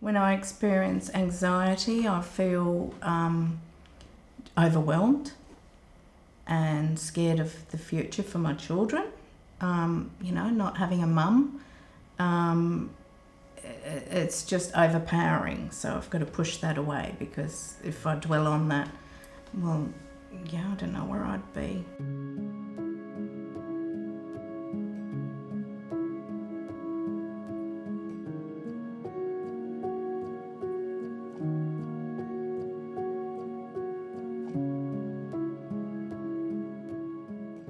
When I experience anxiety, I feel overwhelmed and scared of the future for my children. You know, not having a mum, it's just overpowering. So I've got to push that away, because if I dwell on that, well, yeah, I don't know where I'd be.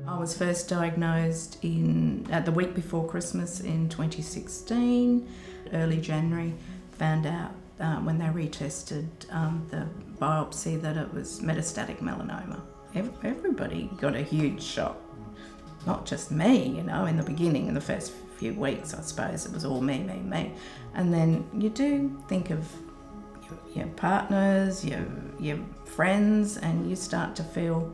I was first diagnosed at the week before Christmas in 2016, early January. Found out when they retested the biopsy that it was metastatic melanoma. Everybody got a huge shock, not just me, you know, in the beginning, in the first few weeks, I suppose it was all me. And then you do think of your partners, your friends, and you start to feel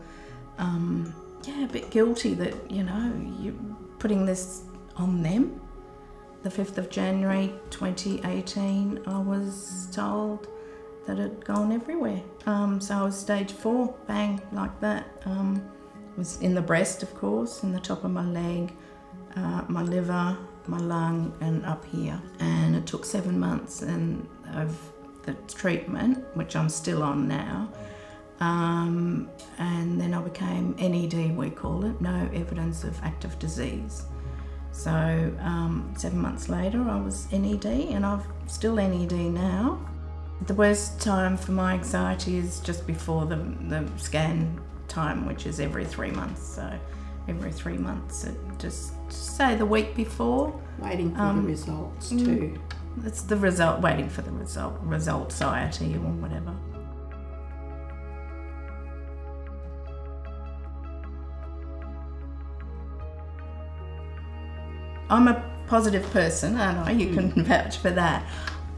a bit guilty that, you know, you're putting this on them. The 5th of January 2018, I was told that it had gone everywhere. So I was stage 4, bang, like that. It was in the breast, of course, in the top of my leg, my liver, my lung, and up here. And it took 7 months of the treatment, which I'm still on now. And then I became NED, we call it, no evidence of active disease. So 7 months later I was NED, and I'm still NED now. The worst time for my anxiety is just before the scan time, which is every 3 months. So every 3 months, just say the week before. Waiting for the results too. It's the result, waiting for the result anxiety or whatever. I'm a positive person, aren't I? You can vouch for that.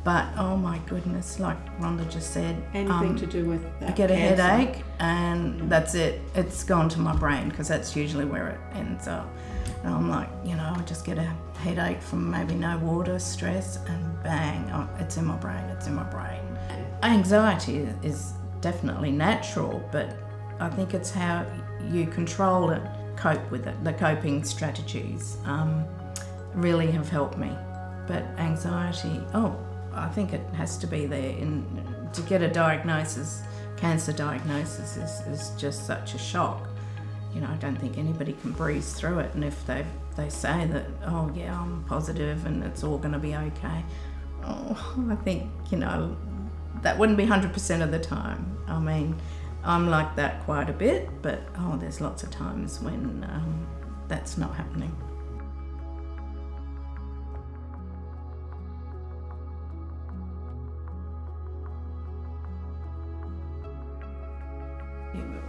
But oh my goodness, like Rhonda just said, anything to do with that, I get a cancer. headache, and that's it. It's gone to my brain, because that's usually where it ends up. And I'm like, you know, I just get a headache from maybe no water, stress, and bang, it's in my brain, it's in my brain. Anxiety is definitely natural, but I think it's how you control it, cope with it. The coping strategies really have helped me. But anxiety, I think it has to be there. To get a diagnosis, cancer diagnosis, is just such a shock. You know, I don't think anybody can breeze through it. And if they say that, oh yeah, I'm positive and it's all going to be okay, I think, you know, that wouldn't be 100% of the time. I mean, I'm like that quite a bit, but there's lots of times when that's not happening.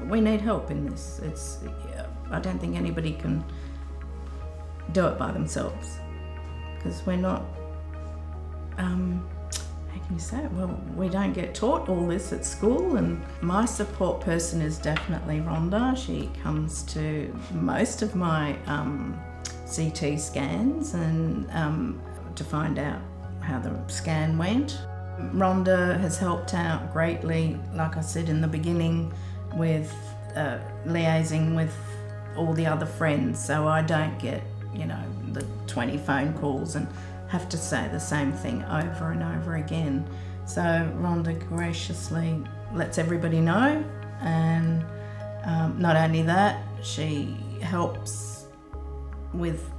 We need help in this. I don't think anybody can do it by themselves, because we're not, how can you say it? Well, we don't get taught all this at school, and my support person is definitely Rhonda. She comes to most of my CT scans and to find out how the scan went. Rhonda has helped out greatly, like I said in the beginning, with liaising with all the other friends, so I don't get, you know, the 20 phone calls and have to say the same thing over and over again. So Rhonda graciously lets everybody know, and not only that, she helps with,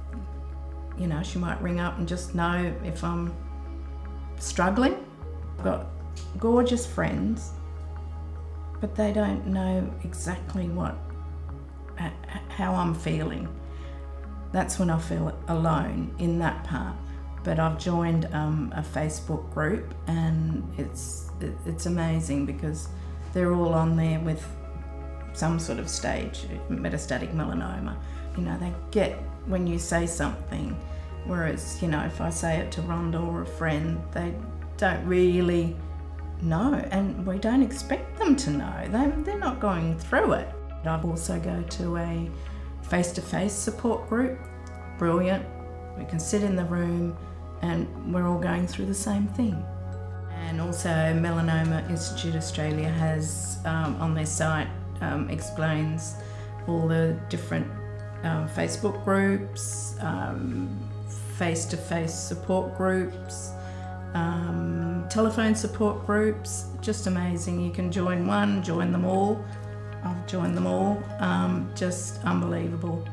you know, she might ring up and just know if I'm struggling. I've got gorgeous friends, but they don't know exactly how I'm feeling. That's when I feel alone in that part. But I've joined a Facebook group, and it's amazing, because they're all on there with some sort of stage, metastatic melanoma. You know, they get when you say something, whereas, you know, if I say it to Rhonda or a friend, they don't really know, and we don't expect them to know. They're not going through it. I also go to a face-to-face support group. Brilliant. We can sit in the room and we're all going through the same thing. And also Melanoma Institute Australia has on their site explains all the different Facebook groups, face-to-face support groups, telephone support groups. Just amazing. You can join one, join them all. I've joined them all. Just unbelievable.